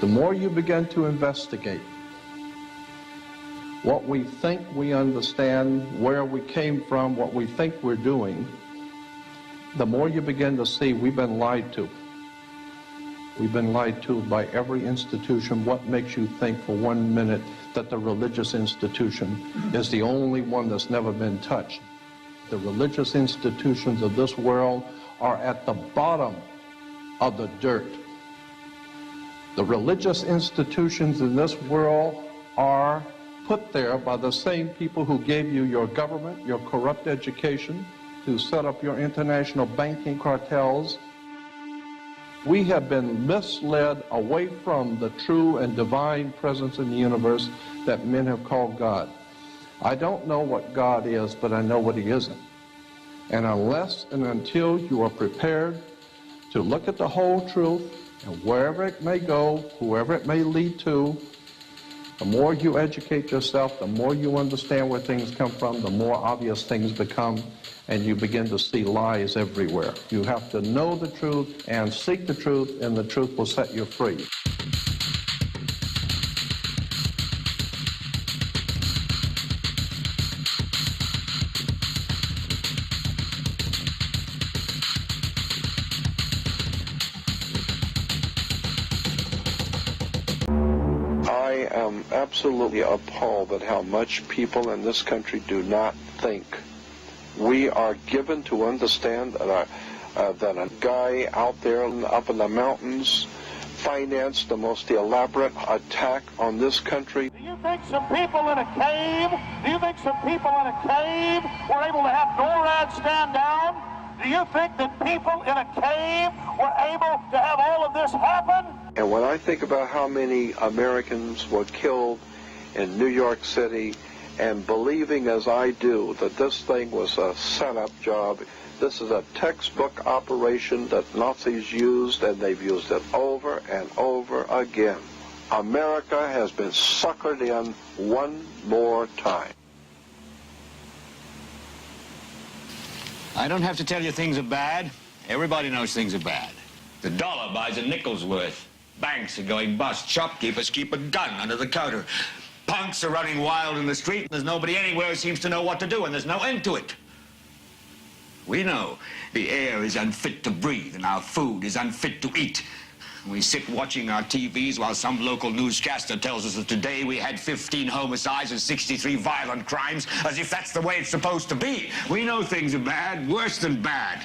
The more you begin to investigate what we think we understand, where we came from, what we think we're doing, the more you begin to see we've been lied to. We've been lied to by every institution. What makes you think for 1 minute that the religious institution is the only one that's never been touched? The religious institutions of this world are at the bottom of the dirt. The religious institutions in this world are put there by the same people who gave you your government, your corrupt education, to set up your international banking cartels. We have been misled away from the true and divine presence in the universe that men have called God. I don't know what God is, but I know what he isn't. And unless and until you are prepared to look at the whole truth, and wherever it may go, whoever it may lead to, the more you educate yourself, the more you understand where things come from, the more obvious things become, and you begin to see lies everywhere. You have to know the truth and seek the truth, and the truth will set you free. I am absolutely appalled at how much people in this country do not think. We are given to understand that a guy out there up in the mountains financed the most elaborate attack on this country. Do you think some people in a cave, were able to have NORAD stand down? Do you think that people in a cave were able to have all of this happen? And when I think about how many Americans were killed in New York City, and believing as I do that this thing was a setup job, this is a textbook operation that Nazis used, and they've used it over and over again. America has been suckered in one more time. I don't have to tell you things are bad. Everybody knows things are bad. The dollar buys a nickel's worth. Banks are going bust. Shopkeepers keep a gun under the counter. Punks are running wild in the street, and there's nobody anywhere who seems to know what to do, and there's no end to it. We know the air is unfit to breathe, and our food is unfit to eat. We sit watching our TVs while some local newscaster tells us that today we had 15 homicides and 63 violent crimes, as if that's the way it's supposed to be. We know things are bad, worse than bad.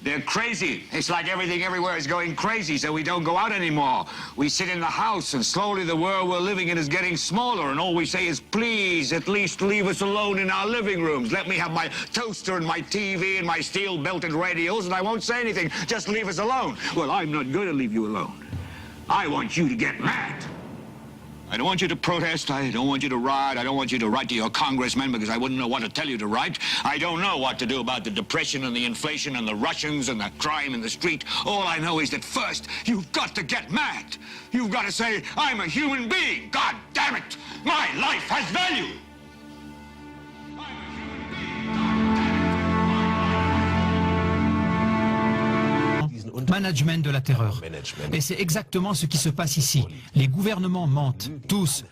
They're crazy. It's like everything everywhere is going crazy, so we don't go out anymore. We sit in the house, and slowly the world we're living in is getting smaller, and all we say is, please, at least leave us alone in our living rooms. Let me have my toaster and my TV and my steel-belted radios, and I won't say anything. Just leave us alone. Well, I'm not going to leave you alone. I want you to get mad. I don't want you to protest. I don't want you to riot. I don't want you to write to your congressmen because I wouldn't know what to tell you to write. I don't know what to do about the depression and the inflation and the Russians and the crime in the street. All I know is that first, you've got to get mad. You've got to say, I'm a human being. God damn it. My life has value. Management de la terreur. Et c'est exactement ce qui se passe ici. Les gouvernements mentent, tous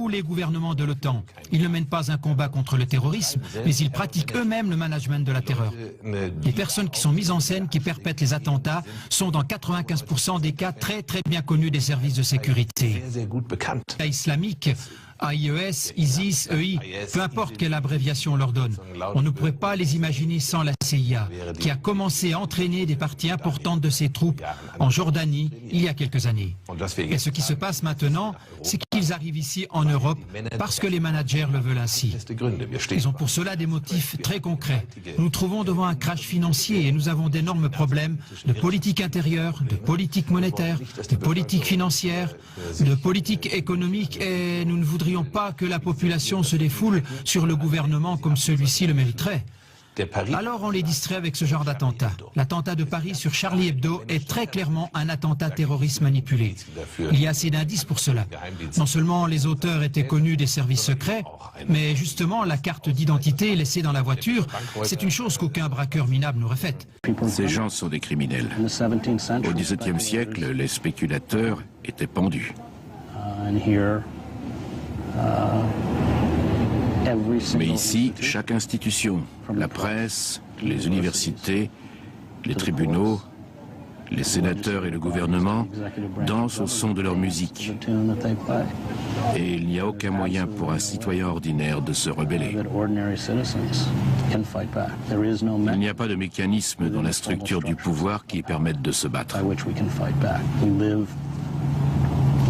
les gouvernements de l'OTAN. Ils ne mènent pas un combat contre le terrorisme, mais ils pratiquent eux-mêmes le management de la terreur. Les personnes qui sont mises en scène, qui perpètrent les attentats, sont dans 95% des cas très bien connus des services de sécurité. L'État islamique, AIES, ISIS, EI, peu importe quelle abréviation on leur donne. On ne pourrait pas les imaginer sans la CIA, qui a commencé à entraîner des parties importantes de ses troupes en Jordanie il y a quelques années. Et ce qui se passe maintenant, c'est qu'ils arrivent ici en Europe parce que les managers le veulent ainsi. Ils ont pour cela des motifs très concrets. Nous nous trouvons devant un crash financier et nous avons d'énormes problèmes de politique intérieure, de politique monétaire, de politique financière, de politique économique, et nous ne voudrions pas que la population se défoule sur le gouvernement comme celui-ci le mériterait. Alors on les distrait avec ce genre d'attentat. L'attentat de Paris sur Charlie Hebdo est très clairement un attentat terroriste manipulé. Il y a assez d'indices pour cela. Non seulement les auteurs étaient connus des services secrets, mais justement la carte d'identité laissée dans la voiture, c'est une chose qu'aucun braqueur minable n'aurait faite. Ces gens sont des criminels. Au XVIIe siècle, les spéculateurs étaient pendus. Mais ici, chaque institution, la presse, les universités, les tribunaux, les sénateurs et le gouvernement dansent au son de leur musique. Et il n'y a aucun moyen pour un citoyen ordinaire de se rebeller. Il n'y a pas de mécanisme dans la structure du pouvoir qui permette de se battre.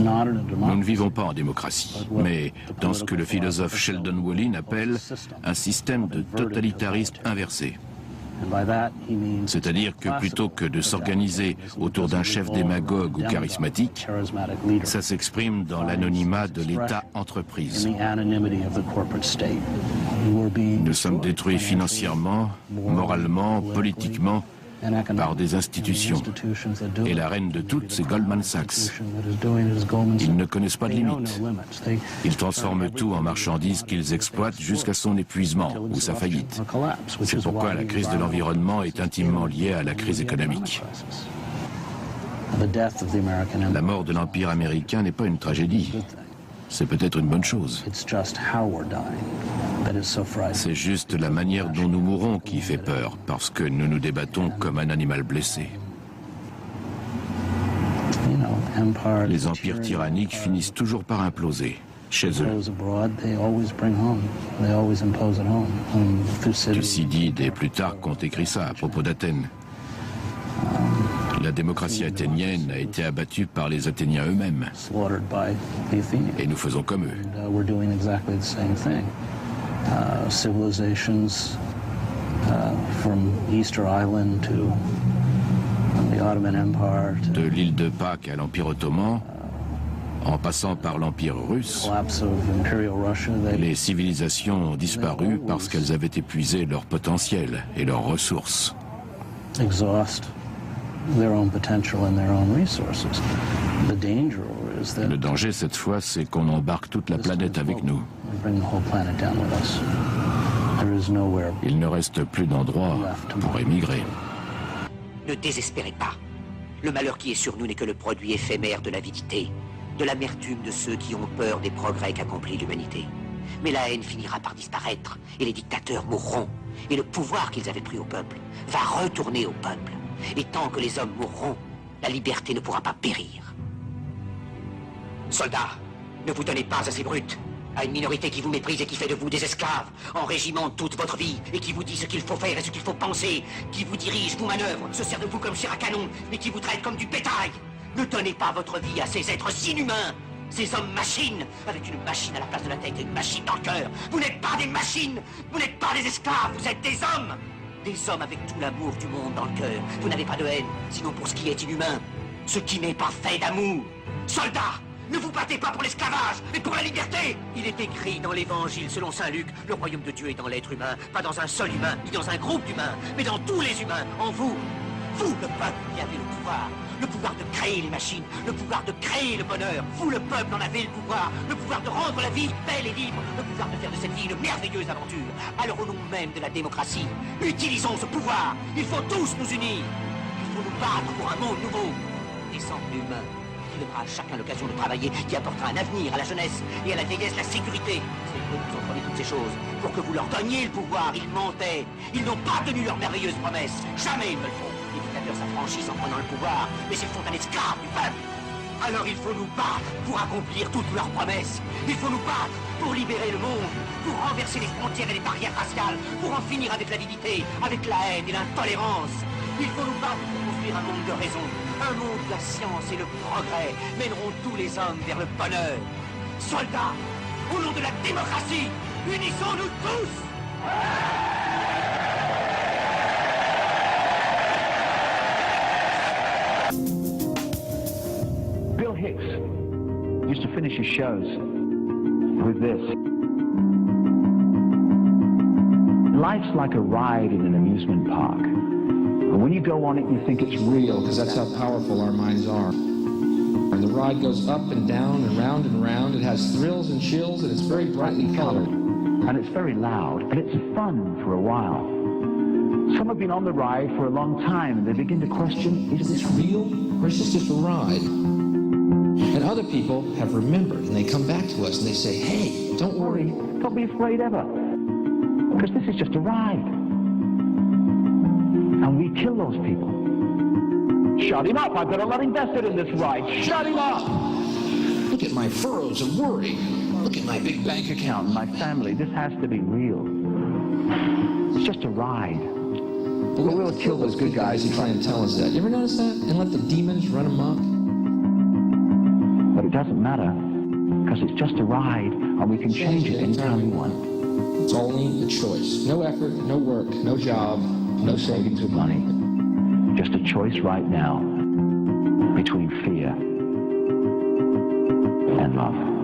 Nous ne vivons pas en démocratie, mais dans ce que le philosophe Sheldon Wolin appelle un système de totalitarisme inversé. C'est-à-dire que plutôt que de s'organiser autour d'un chef démagogue ou charismatique, ça s'exprime dans l'anonymat de l'État-entreprise. Nous sommes détruits financièrement, moralement, politiquement, par des institutions. Et la reine de toutes, c'est Goldman Sachs. Ils ne connaissent pas de limites. Ils transforment tout en marchandises qu'ils exploitent jusqu'à son épuisement ou sa faillite. C'est pourquoi la crise de l'environnement est intimement liée à la crise économique. La mort de l'Empire américain n'est pas une tragédie. C'est peut-être une bonne chose. C'est juste la manière dont nous mourrons qui fait peur, parce que nous nous débattons comme un animal blessé. Les empires tyranniques finissent toujours par imploser, chez eux. Thucydide et Plutarque ont écrit ça à propos d'Athènes. La démocratie athénienne a été abattue par les Athéniens eux-mêmes. Et nous faisons comme eux. Civilizations from Easter Island to the Ottoman Empire. De l'île de Pâques à l'Empire ottoman, en passant par l'Empire russe, les civilisations ont disparu parce qu'elles avaient épuisé leur potentiel et leurs ressources. Le danger cette fois, c'est qu'on embarque toute la planète avec nous. Il ne reste plus d'endroit pour émigrer. Ne désespérez pas. Le malheur qui est sur nous n'est que le produit éphémère de l'avidité, de l'amertume de ceux qui ont peur des progrès qu'accomplit l'humanité. Mais la haine finira par disparaître, et les dictateurs mourront, et le pouvoir qu'ils avaient pris au peuple va retourner au peuple. Et tant que les hommes mourront, la liberté ne pourra pas périr. Soldats, ne vous donnez pas à ces brutes, à une minorité qui vous méprise et qui fait de vous des esclaves, en régiment toute votre vie, et qui vous dit ce qu'il faut faire et ce qu'il faut penser, qui vous dirige, vous manœuvre, se sert de vous comme chair à canon, mais qui vous traite comme du bétail. Ne donnez pas votre vie à ces êtres inhumains, ces hommes-machines, avec une machine à la place de la tête et une machine dans le cœur. Vous n'êtes pas des machines, vous n'êtes pas des esclaves, vous êtes des hommes. Des hommes avec tout l'amour du monde dans le cœur. Vous n'avez pas de haine, sinon pour ce qui est inhumain, ce qui n'est pas fait d'amour. Soldats, ne vous battez pas pour l'esclavage, mais pour la liberté. Il est écrit dans l'évangile selon saint Luc, le royaume de Dieu est dans l'être humain, pas dans un seul humain, ni dans un groupe d'humains, mais dans tous les humains, en vous. Vous, le peuple, qui avez le pouvoir de créer les machines, le pouvoir de créer le bonheur. Vous, le peuple, en avez le pouvoir de rendre la vie belle et libre, le pouvoir de faire de cette vie une merveilleuse aventure. Alors au nom même de la démocratie, utilisons ce pouvoir. Il faut tous nous unir. Il faut nous battre pour un monde nouveau, décent et humain, qui donnera à chacun l'occasion de travailler, qui apportera un avenir à la jeunesse et à la vieillesse la sécurité. C'est eux qui ont promis toutes ces choses. Pour que vous leur donniez le pouvoir, ils mentaient. Ils n'ont pas tenu leurs merveilleuses promesses. Jamais ils ne le feront. Les dictateurs s'affranchissent en prenant le pouvoir, mais ils font un esclave du peuple. Alors il faut nous battre pour accomplir toutes leurs promesses. Il faut nous battre pour libérer le monde, pour renverser les frontières et les barrières raciales, pour en finir avec l'avidité, avec la haine et l'intolérance. Il faut nous battre pour construire un monde de raison, un monde où la science et le progrès mèneront tous les hommes vers le bonheur. Soldats, au nom de la démocratie, unissons-nous tous! Bill Hicks used to finish his shows with this. Life's like a ride in an amusement park. When you go on it, you think it's real, because that's how powerful our minds are. And the ride goes up and down and round and round. It has thrills and chills, and it's very brightly colored. And it's very loud, and it's fun for a while. Some have been on the ride for a long time, and they begin to question, is this real, or is this just a ride? And other people have remembered, and they come back to us and they say, hey, don't worry. Don't be afraid ever. Because this is just a ride. And we kill those people. Shut him up. I've got a lot invested in this ride. Shut him up. Look at my furrows of worry. Look at my big bank account and My family, this has to be real. It's just a ride. But we'll kill those good guys who try and tell us that. You ever notice that? And let the demons run amok? But it doesn't matter. Because it's just a ride. And we can change it anytime we want. It's only a choice. No effort, no work, no job, No savings of money. Just a choice right now between fear and love.